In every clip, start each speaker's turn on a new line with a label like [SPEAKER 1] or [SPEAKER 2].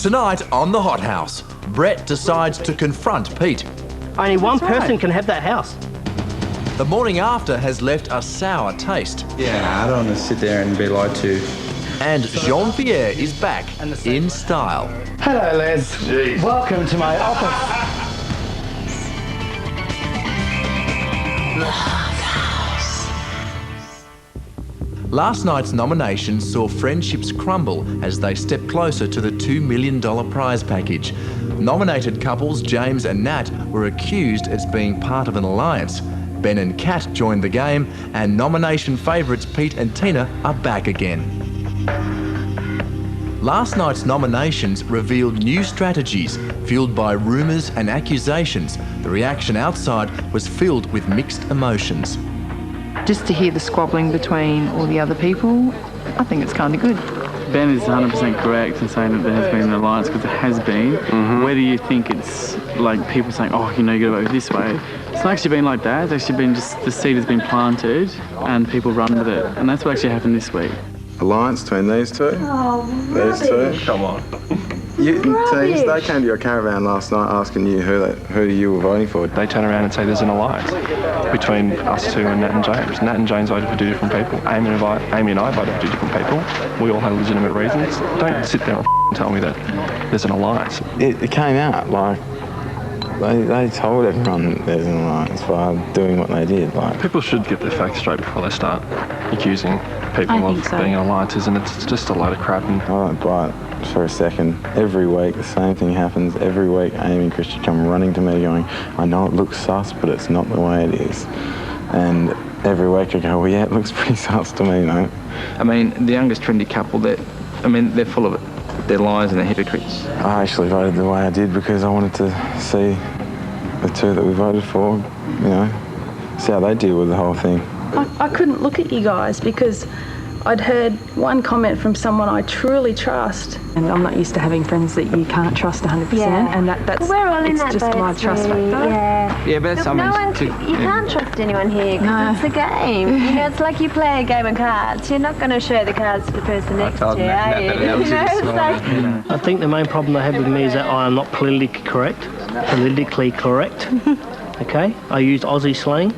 [SPEAKER 1] Tonight on The Hot House, Brett decides to confront Pete.
[SPEAKER 2] Only one person can have that house.
[SPEAKER 1] The morning after has left a sour taste.
[SPEAKER 3] Yeah, I don't want to sit there and be lied to.
[SPEAKER 1] And Jean-Pierre is back in style.
[SPEAKER 4] Hello, Les. Jeez. Welcome to my office.
[SPEAKER 1] Last night's nominations saw friendships crumble as they stepped closer to the $2 million prize package. Nominated couples James and Nat were accused as being part of an alliance. Ben and Kat joined the game, and nomination favourites Pete and Tina are back again. Last night's nominations revealed new strategies, fueled by rumours and accusations. The reaction outside was filled with mixed emotions.
[SPEAKER 5] Just to hear the squabbling between all the other people, I think it's kind of good.
[SPEAKER 6] Ben is 100% correct in saying that there has been an alliance, because there has been. Whether you think it's like people saying, oh, you know, you got to vote this way, it's not actually been like that. It's actually been just the seed has been planted and people run with it. And that's what actually happened this week.
[SPEAKER 7] Alliance between these two?
[SPEAKER 3] Oh,
[SPEAKER 7] these two?
[SPEAKER 3] Come on.
[SPEAKER 7] They came to your caravan last night asking you who you were voting for.
[SPEAKER 8] They turn around and say there's an alliance between us two and Nat and James. Nat and James voted for two different people. Amy and I voted for two different people. We all had legitimate reasons. Don't sit there and tell me that there's an alliance.
[SPEAKER 7] It came out, like, they told everyone there's an alliance by doing what they did. Like,
[SPEAKER 8] people should get their facts straight before they start accusing people of being alliances, and it's just a load of crap. And
[SPEAKER 7] I don't buy it for a second. Every week the same thing happens. Every week Amy and Christian come running to me going, I know it looks sus, but it's not the way it is. And every week I go, well, yeah, it looks pretty sus to me, mate.
[SPEAKER 9] I mean, the youngest trendy couple, they're full of it. They're liars and they're hypocrites.
[SPEAKER 7] I actually voted the way I did because I wanted to see the two that we voted for, you know, see how they deal with the whole thing.
[SPEAKER 10] I couldn't look at you guys because I'd heard one comment from someone I truly trust. And I'm not used to having friends that you can't trust 100%, and that's
[SPEAKER 11] we're all in that
[SPEAKER 10] just
[SPEAKER 11] boat,
[SPEAKER 10] my trust factor.
[SPEAKER 9] Yeah, but that's
[SPEAKER 11] you can't trust anyone here because it's a game. You know, it's like you play a game of cards. You're not going to show the cards to the person next to you, are you?
[SPEAKER 2] I think the main problem they have with me is that I am not politically correct. Okay, I used Aussie slang.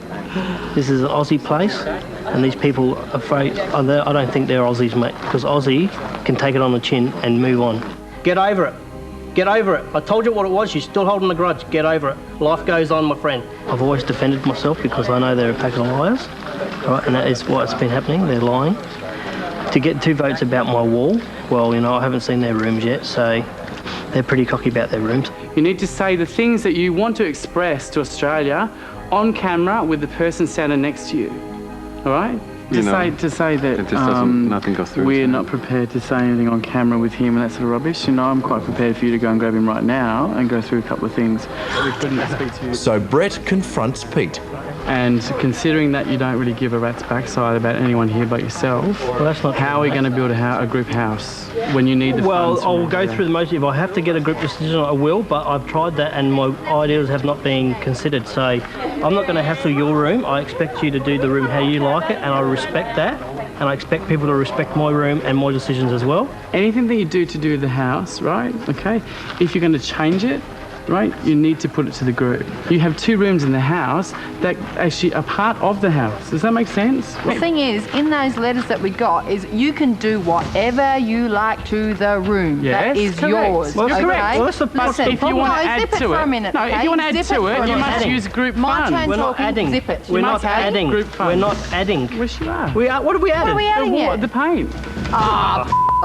[SPEAKER 2] This is an Aussie place, and these people are afraid. I don't think they're Aussies, mate, because Aussie can take it on the chin and move on. Get over it. Get over it. I told you what it was. You're still holding the grudge. Get over it. Life goes on, my friend. I've always defended myself because I know they're a pack of liars, right? And that is what's been happening. They're lying. To get 2 votes about my wall, well, you know, I haven't seen their rooms yet, so they're pretty cocky about their rooms.
[SPEAKER 6] You need to say the things that you want to express to Australia on camera with the person standing next to you. All right? To say that
[SPEAKER 8] it just nothing goes through.
[SPEAKER 6] We're not prepared to say anything on camera with him and that sort of rubbish. You know, I'm quite prepared for you to go and grab him right now and go through a couple of things that we couldn't speak to you.
[SPEAKER 1] So Brett confronts Pete.
[SPEAKER 6] And considering that you don't really give a rat's backside about anyone here but yourself, well, that's not how are we going to build a group house when you need the funds?
[SPEAKER 2] Well, I'll go through the motion. If I have to get a group decision, I will, but I've tried that and my ideas have not been considered. So I'm not going to hassle your room. I expect you to do the room how you like it, and I respect that. And I expect people to respect my room and my decisions as well.
[SPEAKER 6] Anything that you do to do the house, right, okay, if you're going to change it, right, you need to put it to the group. You have 2 rooms in the house that actually are part of the house. Does that make sense?
[SPEAKER 5] The thing is, in those letters that we got, is you can do whatever you like to the room.
[SPEAKER 6] Yes,
[SPEAKER 5] that is
[SPEAKER 6] correct.
[SPEAKER 5] yours.
[SPEAKER 6] Well,
[SPEAKER 5] okay?
[SPEAKER 6] correct.
[SPEAKER 2] Well, that's the
[SPEAKER 6] But if you want to add to it,
[SPEAKER 5] for a minute,
[SPEAKER 6] if you want to add to it, you must use group
[SPEAKER 5] My
[SPEAKER 6] funds.
[SPEAKER 5] turn
[SPEAKER 2] We're not
[SPEAKER 5] talking,
[SPEAKER 2] adding.
[SPEAKER 5] zip it.
[SPEAKER 2] We're not
[SPEAKER 5] Okay?
[SPEAKER 2] adding.
[SPEAKER 6] Group funds.
[SPEAKER 2] We're not adding.
[SPEAKER 6] Yes, you are.
[SPEAKER 2] We are. What have we added?
[SPEAKER 5] What are we adding here?
[SPEAKER 6] The paint.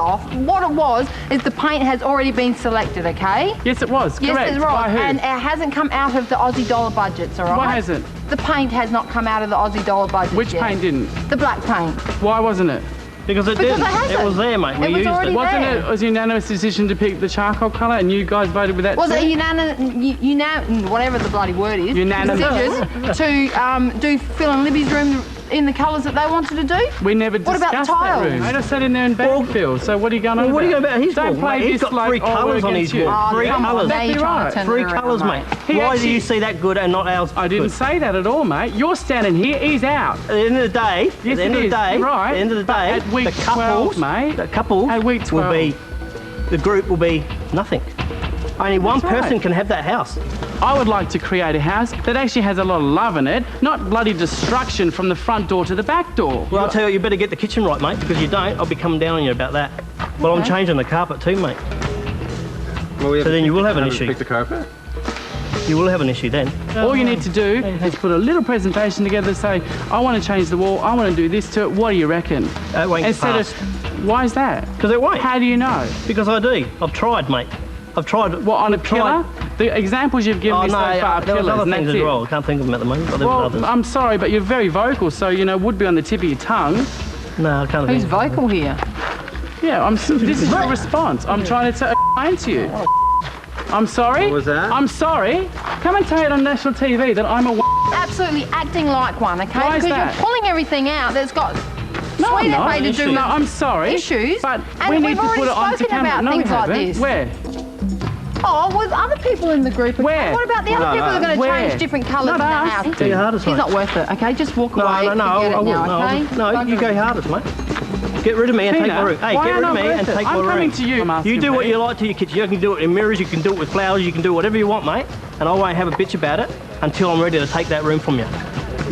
[SPEAKER 5] Off. What it was is the paint has already been selected, okay?
[SPEAKER 6] Yes, it was.
[SPEAKER 5] Yes,
[SPEAKER 6] correct.
[SPEAKER 5] it's right.
[SPEAKER 6] By who?
[SPEAKER 5] And it hasn't come out of the Aussie dollar budgets, all right?
[SPEAKER 6] Why hasn't?
[SPEAKER 5] The paint has not come out of the Aussie dollar budget.
[SPEAKER 6] Which paint didn't?
[SPEAKER 5] The black paint.
[SPEAKER 6] Why wasn't it?
[SPEAKER 2] Because it
[SPEAKER 5] Because
[SPEAKER 2] didn't.
[SPEAKER 5] it hasn't.
[SPEAKER 2] It was there, mate. We
[SPEAKER 5] It was
[SPEAKER 2] used
[SPEAKER 5] already
[SPEAKER 2] it.
[SPEAKER 6] Wasn't
[SPEAKER 5] there.
[SPEAKER 6] it a unanimous decision to pick the charcoal colour and you guys voted with that
[SPEAKER 5] Was
[SPEAKER 6] too?
[SPEAKER 5] it unanimous, whatever the bloody word is,
[SPEAKER 6] Unanimous.
[SPEAKER 5] decisions to do Phil and Libby's room in the colours that they wanted to do?
[SPEAKER 6] We never
[SPEAKER 5] What
[SPEAKER 6] discussed
[SPEAKER 5] about the tiles?
[SPEAKER 6] that room. I just sat in there and bagged Phil, so what are you going on about?
[SPEAKER 2] What are you going about his
[SPEAKER 6] Don't
[SPEAKER 2] wall?
[SPEAKER 6] play
[SPEAKER 2] Mate, he's
[SPEAKER 6] this
[SPEAKER 2] got
[SPEAKER 6] like,
[SPEAKER 2] 3 colours on his
[SPEAKER 6] against you.
[SPEAKER 2] wall. 3
[SPEAKER 5] come on,
[SPEAKER 2] colours.
[SPEAKER 5] now you're trying to turn
[SPEAKER 2] 3
[SPEAKER 5] it around,
[SPEAKER 2] colours, mate.
[SPEAKER 6] He
[SPEAKER 2] Why do
[SPEAKER 6] actually-
[SPEAKER 2] you see that good and not ours?
[SPEAKER 6] I didn't
[SPEAKER 2] good?
[SPEAKER 6] say that at all, mate. You're standing here, he's out.
[SPEAKER 2] At the end of the day,
[SPEAKER 6] Yes,
[SPEAKER 2] at the end
[SPEAKER 6] it
[SPEAKER 2] of the
[SPEAKER 6] is.
[SPEAKER 2] day,
[SPEAKER 6] Right.
[SPEAKER 2] at the end of the
[SPEAKER 6] But
[SPEAKER 2] day,
[SPEAKER 6] at week
[SPEAKER 2] the couples,
[SPEAKER 6] 12, mate.
[SPEAKER 2] the couples
[SPEAKER 6] At week
[SPEAKER 2] will
[SPEAKER 6] 12.
[SPEAKER 2] be the group will be nothing. Only one person can have that house.
[SPEAKER 6] I would like to create a house that actually has a lot of love in it, not bloody destruction from the front door to the back door.
[SPEAKER 2] Well, I'll tell you, you better get the kitchen right, mate, because you don't, I'll be coming down on you about that. Well, I'm changing the carpet too, mate.
[SPEAKER 3] Well,
[SPEAKER 2] so then you will have an issue.
[SPEAKER 3] Pick the carpet?
[SPEAKER 2] You will have an issue then.
[SPEAKER 6] All you need to do is put a little presentation together, say, I want to change the wall, I want to do this to it, what do you reckon?
[SPEAKER 2] It won't get passed.
[SPEAKER 6] Why is that?
[SPEAKER 2] Because it won't.
[SPEAKER 6] How do you know?
[SPEAKER 2] Because I do. I've tried, mate. I've tried.
[SPEAKER 6] What, on a pillar? The examples you've given me so far are
[SPEAKER 2] there was
[SPEAKER 6] pillars,
[SPEAKER 2] other
[SPEAKER 6] and
[SPEAKER 2] things
[SPEAKER 6] that's
[SPEAKER 2] as
[SPEAKER 6] it.
[SPEAKER 2] well. I can't think of them at the moment. But there were others.
[SPEAKER 6] I'm sorry, but you're very vocal, so, you know, would be on the tip of your tongue.
[SPEAKER 2] No, I can't.
[SPEAKER 5] Who's vocal here?
[SPEAKER 6] Yeah, this is your response. I'm trying to explain to you. I'm sorry?
[SPEAKER 3] What was that?
[SPEAKER 6] I'm sorry. Come and tell it on national TV that I'm a
[SPEAKER 5] Absolutely acting like one, okay?
[SPEAKER 6] Why is
[SPEAKER 5] because
[SPEAKER 6] that?
[SPEAKER 5] you're pulling everything out that's got
[SPEAKER 6] No, I'm
[SPEAKER 5] sweet
[SPEAKER 6] not.
[SPEAKER 5] way to do
[SPEAKER 6] No, I'm sorry.
[SPEAKER 5] issues.
[SPEAKER 6] But
[SPEAKER 5] and
[SPEAKER 6] we need
[SPEAKER 5] we've
[SPEAKER 6] to
[SPEAKER 5] already
[SPEAKER 6] put it onto
[SPEAKER 5] spoken
[SPEAKER 6] camera.
[SPEAKER 5] about
[SPEAKER 6] No, we
[SPEAKER 5] things like
[SPEAKER 6] haven't.
[SPEAKER 5] this.
[SPEAKER 6] Where?
[SPEAKER 5] Oh, with other people in the group. Okay?
[SPEAKER 6] Where?
[SPEAKER 5] What about the other people who are going to
[SPEAKER 6] Where?
[SPEAKER 5] change different colours in the
[SPEAKER 6] Not us.
[SPEAKER 5] house?
[SPEAKER 2] Do your hardest,
[SPEAKER 5] He's
[SPEAKER 2] mate.
[SPEAKER 5] not worth it, okay? Just walk away.
[SPEAKER 2] No,
[SPEAKER 5] Forget
[SPEAKER 2] I
[SPEAKER 5] it
[SPEAKER 2] will.
[SPEAKER 5] now, okay?
[SPEAKER 2] No, you go hardest, mate. Get rid of me and take my room. Hey,
[SPEAKER 6] why
[SPEAKER 2] get rid
[SPEAKER 6] am
[SPEAKER 2] of
[SPEAKER 6] I
[SPEAKER 2] me and
[SPEAKER 6] worth it?
[SPEAKER 2] take my room.
[SPEAKER 6] I'm coming to you.
[SPEAKER 2] You do what you like to your kitchen. You can do it in mirrors, you can do it with flowers, you can do whatever you want, mate. And I won't have a bitch about it until I'm ready to take that room from you.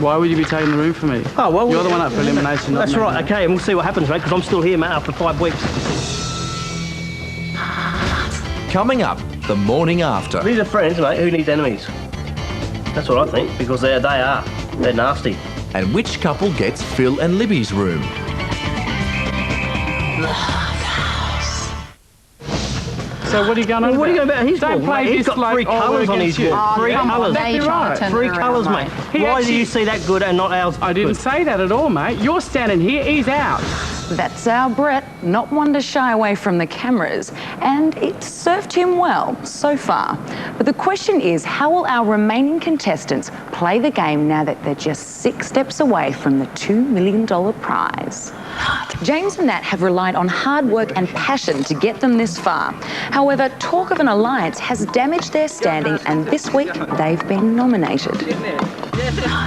[SPEAKER 6] Why would you be taking the room from me?
[SPEAKER 2] Oh, well,
[SPEAKER 6] you're the one up for elimination.
[SPEAKER 2] That's
[SPEAKER 6] not me.
[SPEAKER 2] right, okay, and we'll see what happens, mate, because I'm still here, mate, after 5 weeks.
[SPEAKER 1] Coming up, the morning after.
[SPEAKER 2] These are friends, mate, who needs enemies? That's what I think, because they are. They're nasty.
[SPEAKER 1] And which couple gets Phil and Libby's room?
[SPEAKER 6] So what are you going on
[SPEAKER 2] What are you
[SPEAKER 6] about?
[SPEAKER 2] going about his
[SPEAKER 6] Don't
[SPEAKER 2] wall,
[SPEAKER 6] play
[SPEAKER 2] mate? He's
[SPEAKER 6] this
[SPEAKER 2] got
[SPEAKER 6] like
[SPEAKER 2] 3 colours on his wall. 3 colours.
[SPEAKER 6] Exactly right.
[SPEAKER 2] 3 colours, mate. Why do you see that good and not ours?
[SPEAKER 6] I didn't say that at all, mate. You're standing here, he's out.
[SPEAKER 12] That's our Brett, not one to shy away from the cameras, and it's served him well so far. But the question is, how will our remaining contestants play the game now that they're just 6 steps away from the $2 million prize? James and Nat have relied on hard work and passion to get them this far. However, talk of an alliance has damaged their standing, and this week they've been nominated.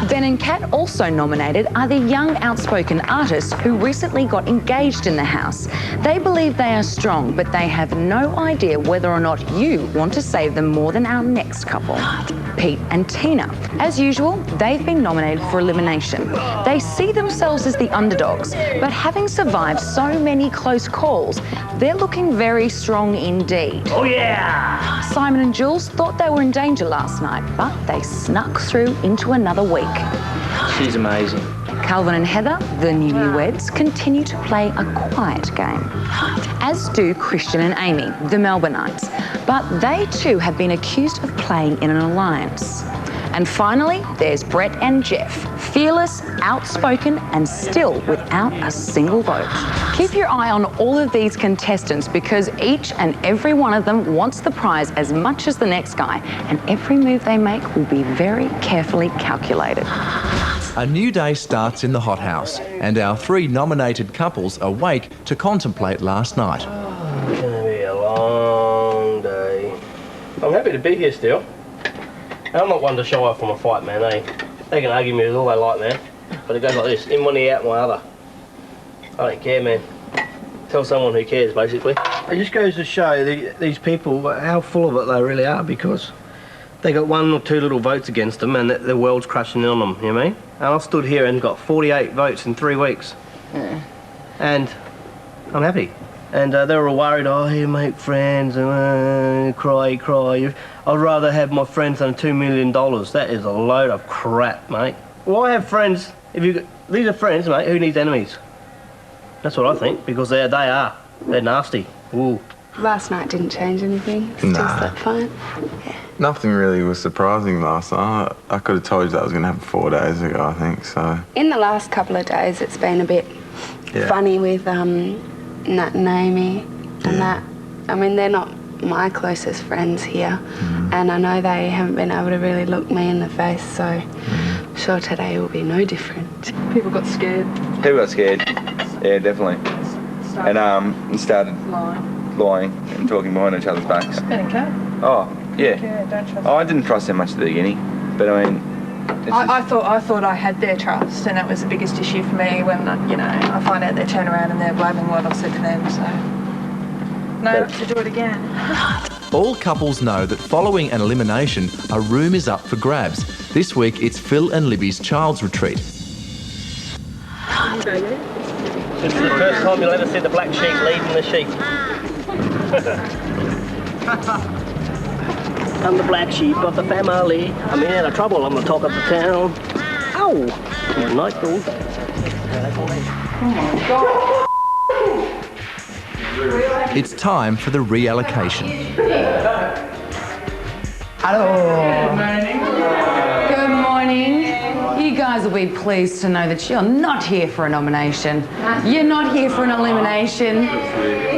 [SPEAKER 12] Ben and Kat, also nominated, are the young, outspoken artists who recently got engaged in the house. They believe they are strong, but they have no idea whether or not you want to save them more than our next couple. Pete and Tina. As usual, they've been nominated for elimination. They see themselves as the underdogs, but having survived so many close calls, they're looking very strong indeed.
[SPEAKER 2] Oh yeah!
[SPEAKER 12] Simon and Jules thought they were in danger last night, but they snuck through into another week.
[SPEAKER 2] She's amazing.
[SPEAKER 12] Calvin and Heather, the newlyweds, continue to play a quiet game, as do Christian and Amy, the Melbourneites. But they too have been accused of playing in an alliance. And finally, there's Brett and Jeff, fearless, outspoken, and still without a single vote. Keep your eye on all of these contestants because each and every one of them wants the prize as much as the next guy, and every move they make will be very carefully calculated.
[SPEAKER 1] A new day starts in the hothouse, and our 3 nominated couples awake to contemplate last night.
[SPEAKER 2] It's going to be a long day. I'm happy to be here still. I'm not one to shy off from a fight, man. They can argue me with all they like, man. But it goes like this, in one ear, out my other. I don't care, man. Tell someone who cares, basically. It just goes to show these people how full of it they really are, because they got 1 or 2 little votes against them and the world's crashing in on them, you know what I mean? And I stood here and got 48 votes in 3 weeks. Yeah. And I'm happy. And they were all worried, oh, you make friends, and cry. I'd rather have my friends than $2 million. That is a load of crap, mate. Why have friends if you... These are friends, mate, who needs enemies? That's what I think, because they are. They're nasty. Ooh.
[SPEAKER 13] Last night didn't change anything. Still slept fine. Yeah.
[SPEAKER 7] Nothing really was surprising last night. I could have told you that was going to happen 4 days ago, I think, so...
[SPEAKER 13] In the last couple of days, it's been a bit funny with Nat and Amy and that. I mean, they're not my closest friends here, and I know they haven't been able to really look me in the face, so I'm sure today will be no different.
[SPEAKER 14] People got scared.
[SPEAKER 3] People got scared. Yeah, definitely. And started lying and talking behind each other's backs.
[SPEAKER 14] Ben and Kat.
[SPEAKER 3] Oh, yeah.
[SPEAKER 14] Yeah, don't trust
[SPEAKER 3] I didn't trust them much at the beginning, but I mean...
[SPEAKER 14] I thought I had their trust, and that was the biggest issue for me when, you know, I find out they turn around and they're blaming what I've said to them, so... No, to do it again.
[SPEAKER 1] All couples know that following an elimination, a room is up for grabs. This week, it's Phil and Libby's child's retreat.
[SPEAKER 2] This is the first time you'll ever see the black sheep leading the sheep. I'm the black sheep of the family. I'm in out of trouble. I'm the talk of the town. Ow! Night all day.
[SPEAKER 14] Oh my God.
[SPEAKER 1] It's time for the reallocation.
[SPEAKER 12] Hello. Good morning. You guys will be pleased to know that you're not here for a nomination. You're not here for an elimination.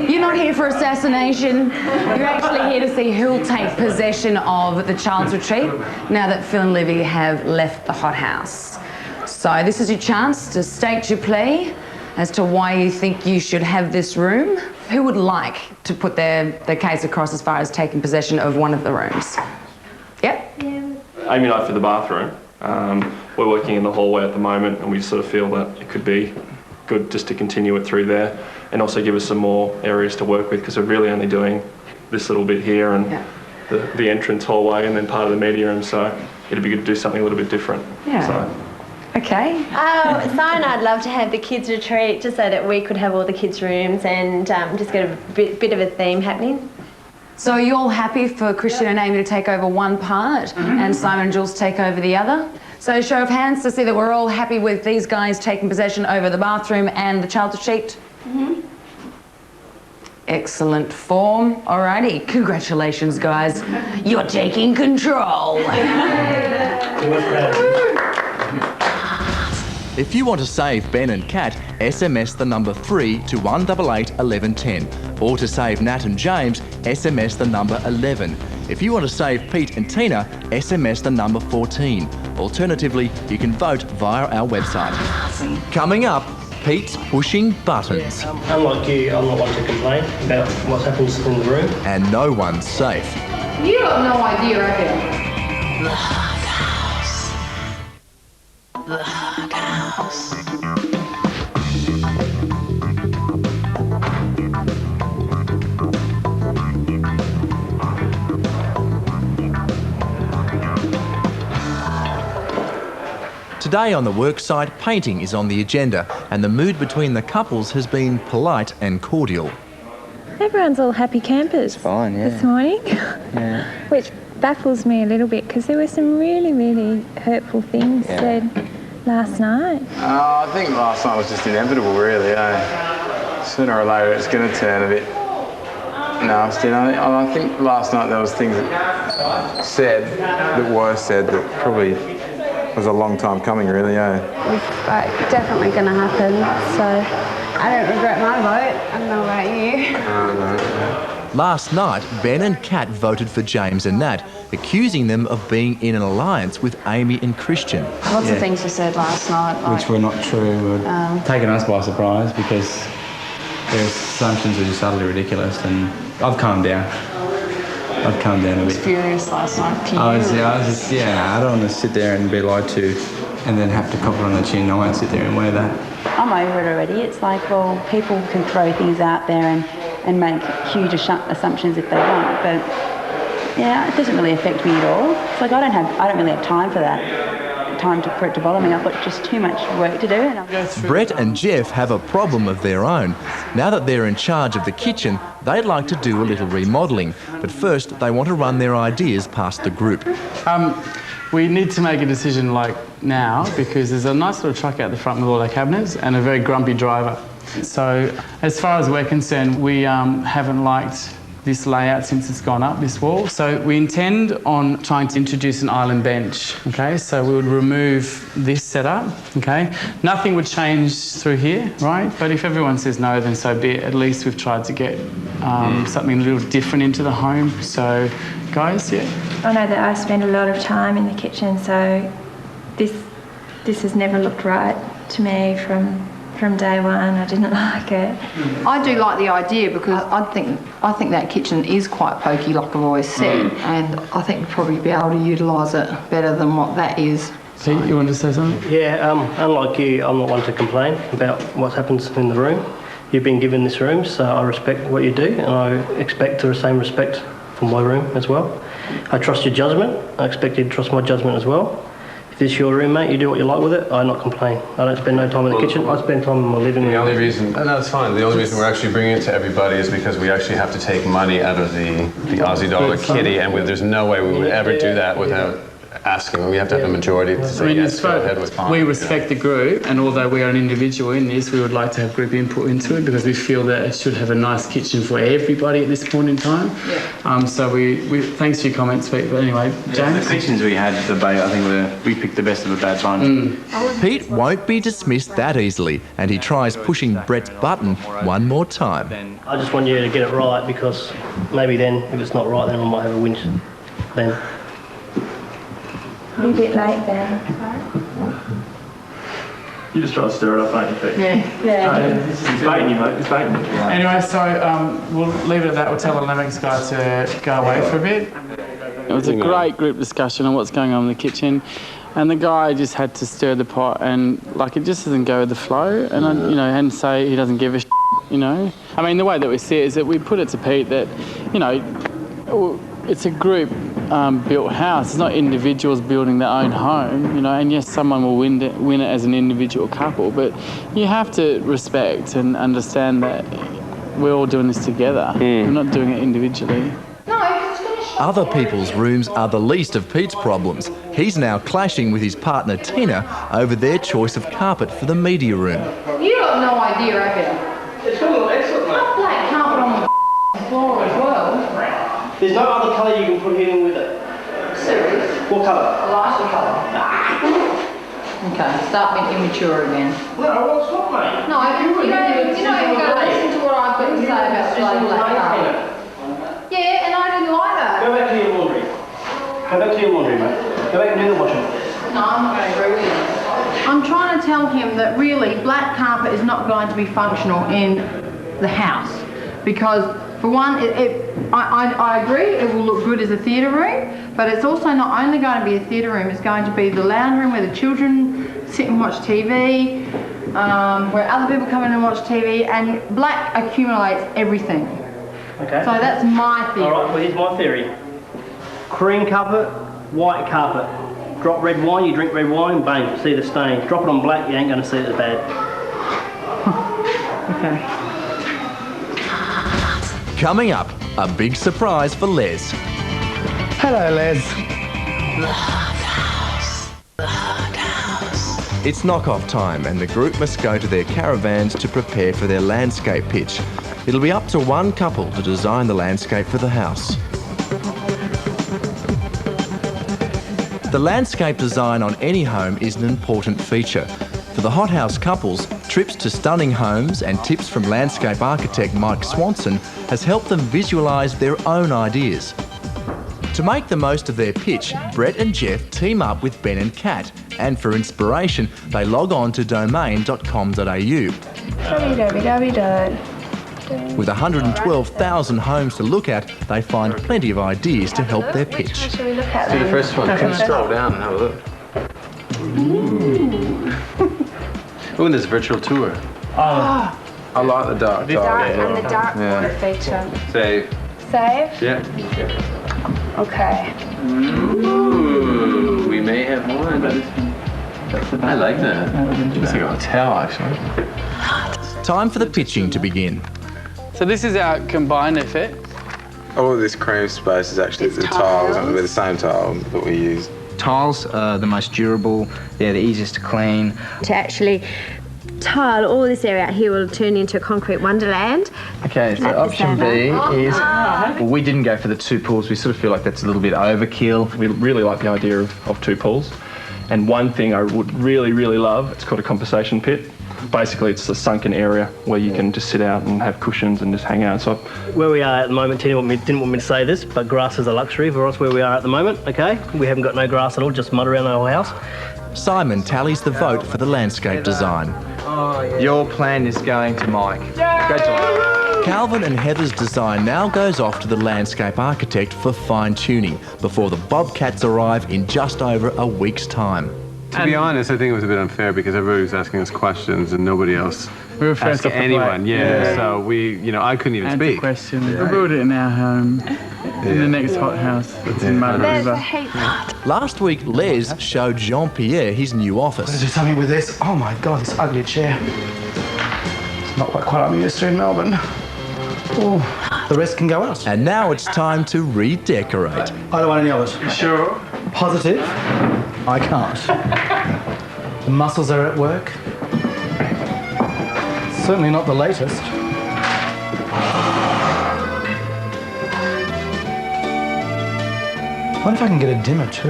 [SPEAKER 12] You're not here for assassination. You're actually here to see who'll take possession of the child's retreat now that Phil and Libby have left the hothouse. So this is your chance to state your plea as to why you think you should have this room. Who would like to put their case across as far as taking possession of one of the rooms? Yep.
[SPEAKER 8] Amy and I for the bathroom. We're working in the hallway at the moment, and we sort of feel that it could be good just to continue it through there and also give us some more areas to work with, because we're really only doing this little bit here and the entrance hallway and then part of the media room, so it'd be good to do something a little bit different.
[SPEAKER 12] Yeah.
[SPEAKER 8] So.
[SPEAKER 12] Okay.
[SPEAKER 11] Simon and I'd love to have the kids' retreat just so that we could have all the kids' rooms and just get a bit of a theme happening.
[SPEAKER 12] So are you all happy for Christian and Amy to take over one part and Simon and Jules take over the other? So show of hands to see that we're all happy with these guys taking possession over the bathroom and the child's retreat. Excellent form. Alrighty, congratulations guys. You're taking control.
[SPEAKER 1] If you want to save Ben and Kat, SMS the number 3 to 188 1110. Or to save Nat and James, SMS the number 11. If you want to save Pete and Tina, SMS the number 14. Alternatively, you can vote via our website. Coming up, Pete's pushing buttons.
[SPEAKER 2] Unlike you, I'm not one to complain about what happens in the room.
[SPEAKER 1] And no one's safe.
[SPEAKER 5] You have no idea, have you?
[SPEAKER 15] The house.
[SPEAKER 1] Today on the worksite, painting is on the agenda, and the mood between the couples has been polite and cordial.
[SPEAKER 16] Everyone's all happy campers this morning, which baffles me a little bit because there were some really, really hurtful things said last night.
[SPEAKER 7] I think last night was just inevitable, really. Sooner or later it's going to turn a bit nasty. And I think last night there was things said that that probably was a long time coming, really.
[SPEAKER 13] It's definitely going to happen, so I don't regret my vote. I don't know about you.
[SPEAKER 1] Last night, Ben and Kat voted for James and Nat, accusing them of being in an alliance with Amy and Christian.
[SPEAKER 10] Lots of things were said last night.
[SPEAKER 17] Which were not true, were taken us by surprise because their assumptions were just utterly ridiculous, and I've calmed down. A bit.
[SPEAKER 10] I was furious last night.
[SPEAKER 17] I don't want to sit there and be lied to and then have to cop it on the chin. I won't sit there and wear that.
[SPEAKER 18] I'm over it already. It's like, well, people can throw things out there and make huge assumptions if they want, but yeah, it doesn't really affect me at all. It's like I don't really have time for that. For it to bother me. I've got just too much work to do.
[SPEAKER 1] Brett and Jeff have a problem of their own. Now that they're in charge of the kitchen, they'd like to do a little remodeling, but first they want to run their ideas past the group.
[SPEAKER 6] We need to make a decision like now because there's a nice little truck out the front with all our cabinets and a very grumpy driver. So as far as we're concerned, we haven't liked this layout since it's gone up, this wall. So we intend on trying to introduce an island bench, okay? So we would remove this setup, okay? Nothing would change through here, right? But if everyone says no, then so be it. At least we've tried to get something a little different into the home. So, guys,
[SPEAKER 16] I know that I spend a lot of time in the kitchen, so this has never looked right to me from day one. I didn't like it.
[SPEAKER 5] I do like the idea because I think that kitchen is quite pokey, like I've always said, and I think we'll probably be able to utilise it better than what that is.
[SPEAKER 6] Pete, you want to say something?
[SPEAKER 2] Yeah, unlike you, I'm not one to complain about what happens in the room. You've been given this room, so I respect what you do, and I expect the same respect for my room as well. I trust your judgment. I expect you to trust my judgment as well. If this is your room, mate, you do what you like with it. I not complain. I don't spend no time in the kitchen. I spend time in my living room.
[SPEAKER 19] The only reason, and that's fine. The only reason we're actually bringing it to everybody is because we actually have to take money out of the Aussie dollar kitty, and there's no way we would ever do that without asking. We have to have a majority to say yes, go ahead with it.
[SPEAKER 6] We respect the group, and although we are an individual in this, we would like to have group input into it because we feel that it should have a nice kitchen for everybody at this point in time. So we thanks for your comments, Pete. But anyway, James?
[SPEAKER 17] The kitchens we had debate, I think we picked the best of a bad bunch.
[SPEAKER 1] Pete won't be dismissed that easily, and he tries pushing Brett's button one more time.
[SPEAKER 2] I just want you to get it right, because maybe then, if it's not right, then I might have a whinge then.
[SPEAKER 16] You're a bit late then.
[SPEAKER 8] You just try to stir it up, ain't you, Pete?
[SPEAKER 16] Yeah.
[SPEAKER 8] He's baiting you, mate. He's baiting you.
[SPEAKER 6] Anyway, so we'll leave it at that. We'll tell the Lamix guy to go away for a bit. It was a great group discussion on what's going on in the kitchen, and the guy just had to stir the pot, and like it just doesn't go with the flow, and and say he doesn't give a I mean, the way that we see it is that we put it to Pete that, it's a group built house. It's not individuals building their own home, and yes, someone will win it as an individual couple, but you have to respect and understand that we're all doing this together. We're not doing it individually.
[SPEAKER 1] Other people's rooms are the least of Pete's problems. He's now clashing with his partner Tina over their choice of carpet for the media room.
[SPEAKER 5] You have no idea, have you?
[SPEAKER 2] It's all excellent, mate.
[SPEAKER 5] Got black carpet on the floor as well.
[SPEAKER 2] There's no other colour you can put in with it.
[SPEAKER 5] Serious?
[SPEAKER 2] What colour?
[SPEAKER 5] A lighter colour. Okay, start being immature again.
[SPEAKER 2] No, what's not, mate?
[SPEAKER 5] No, you've got to listen to what I've got to say about black carpet. Yeah, and I didn't like that.
[SPEAKER 2] Go back to your laundry. Go back to your laundry, mate. Go back and do the washing.
[SPEAKER 5] No, I'm not going to agree with you. I'm trying to tell him that really black carpet is not going to be functional in the house, because for one, I agree it will look good as a theatre room, but it's also not only going to be a theatre room, it's going to be the lounge room where the children sit and watch TV, where other people come in and watch TV, and black accumulates everything.
[SPEAKER 2] Okay.
[SPEAKER 5] So that's my theory.
[SPEAKER 2] All right, well, here's my theory. Cream carpet, white carpet. Drop red wine, you drink red wine, bang, see the stain. Drop it on black, you ain't going to see it as bad.
[SPEAKER 5] Okay.
[SPEAKER 1] Coming up, a big surprise for Les.
[SPEAKER 4] Hello, Les.
[SPEAKER 1] It's knock-off time, and the group must go to their caravans to prepare for their landscape pitch. It'll be up to one couple to design the landscape for the house. The landscape design on any home is an important feature. For the hothouse couples, trips to stunning homes and tips from landscape architect Mike Swanson has helped them visualise their own ideas. To make the most of their pitch, Brett and Jeff team up with Ben and Kat, and for inspiration, they log on to domain.com.au. With 112,000 homes to look at, they find plenty of ideas to help their pitch.
[SPEAKER 17] See the first one. Can you scroll down and have a look? Oh, and there's a virtual tour.
[SPEAKER 8] Oh.
[SPEAKER 17] I like the dark tile.
[SPEAKER 16] And the dark border feature.
[SPEAKER 17] Save.
[SPEAKER 16] Save?
[SPEAKER 17] Yeah.
[SPEAKER 16] Okay.
[SPEAKER 17] Ooh, we may have one. I like that.
[SPEAKER 8] It's like a towel, actually.
[SPEAKER 1] Time for the pitching to begin.
[SPEAKER 6] So this is our combined effort.
[SPEAKER 7] All this cream space is actually the tiles, with the same tile that we use.
[SPEAKER 20] Tiles are the most durable, they're the easiest to clean.
[SPEAKER 11] To actually tile all this area out here will turn into a concrete wonderland.
[SPEAKER 20] Okay, so option B is, well, we didn't go for the two pools. We sort of feel like that's a little bit overkill.
[SPEAKER 8] We really like the idea of two pools. And one thing I would really, really love, it's called a conversation pit. Basically, it's a sunken area where you can just sit out and have cushions and just hang out. So
[SPEAKER 2] where we are at the moment, Tina didn't want me to say this, but grass is a luxury for us where we are at the moment, okay? We haven't got no grass at all, just mud around our house.
[SPEAKER 1] Simon tallies the vote for the landscape design.
[SPEAKER 20] Your plan is going to Mike. Congratulations.
[SPEAKER 1] Calvin and Heather's design now goes off to the landscape architect for fine-tuning before the Bobcats arrive in just over a week's time.
[SPEAKER 19] To be honest, I think it was a bit unfair because everybody was asking us questions and nobody else
[SPEAKER 6] We were first
[SPEAKER 19] ask
[SPEAKER 6] off the
[SPEAKER 19] anyone.
[SPEAKER 6] plate.
[SPEAKER 19] Yeah. So we, I couldn't even
[SPEAKER 6] Answer
[SPEAKER 19] speak.
[SPEAKER 6] questions. We built it in our home, in the next hothouse that's in Mud River.
[SPEAKER 1] Last week, Les showed Jean-Pierre his new office.
[SPEAKER 4] Let's do something with this. Oh my God, this ugly chair. It's not quite what I'm used to in Melbourne. Oh, the rest can go out.
[SPEAKER 1] And now it's time to redecorate.
[SPEAKER 4] I don't want any of it.
[SPEAKER 6] You sure?
[SPEAKER 4] Positive? I can't. The muscles are at work. Certainly not the latest. I wonder if I can get a dimmer too.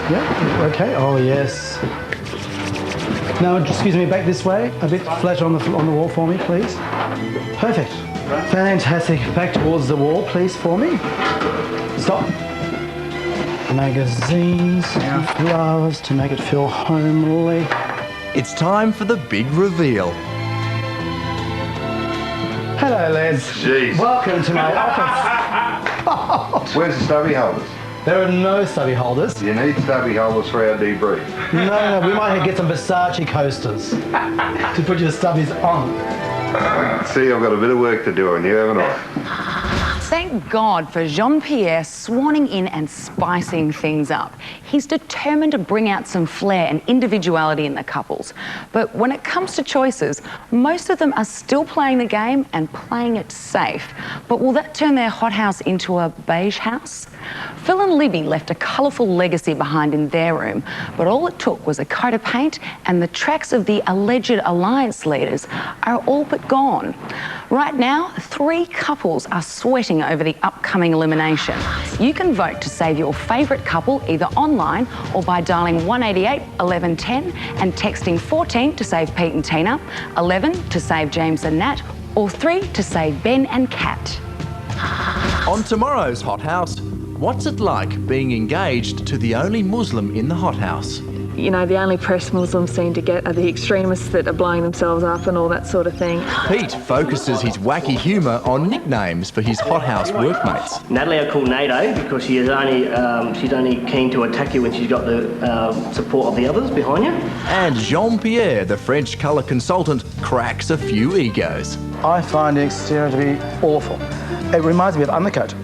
[SPEAKER 4] Yeah, okay. Oh yes. Now, excuse me, back this way. A bit flatter on the wall for me, please. Perfect. Fantastic. Back towards the wall, please, for me. Stop. Magazines, flowers to make it feel homely.
[SPEAKER 1] It's time for the big reveal.
[SPEAKER 4] Hello, Les.
[SPEAKER 21] Jeez.
[SPEAKER 4] Welcome to my office.
[SPEAKER 21] Where's the stubby holders?
[SPEAKER 4] There are no stubby holders.
[SPEAKER 21] You need stubby holders for our debrief.
[SPEAKER 4] No, we might get some Versace coasters to put your stubbies on.
[SPEAKER 21] See, I've got a bit of work to do on you, haven't I?
[SPEAKER 12] Thank God for Jean-Pierre swanning in and spicing things up. He's determined to bring out some flair and individuality in the couples. But when it comes to choices, most of them are still playing the game and playing it safe. But will that turn their hothouse into a beige house? Phil and Libby left a colourful legacy behind in their room, but all it took was a coat of paint and the tracks of the alleged alliance leaders are all but gone. Right now, 3 couples are sweating over the upcoming elimination. You can vote to save your favourite couple either online or by dialing 188 1110 and texting 14 to save Pete and Tina, 11 to save James and Nat, or 3 to save Ben and Kat.
[SPEAKER 1] On tomorrow's Hothouse, what's it like being engaged to the only Muslim in the hothouse?
[SPEAKER 10] You know, the only press Muslims seem to get are the extremists that are blowing themselves up and all that sort of thing.
[SPEAKER 1] Pete focuses his wacky humour on nicknames for his hothouse workmates.
[SPEAKER 2] Natalie I call NATO because she's only keen to attack you when she's got the support of the others behind you.
[SPEAKER 1] And Jean-Pierre, the French colour consultant, cracks a few egos.
[SPEAKER 4] I find the exterior to be awful. It reminds me of Undercoat.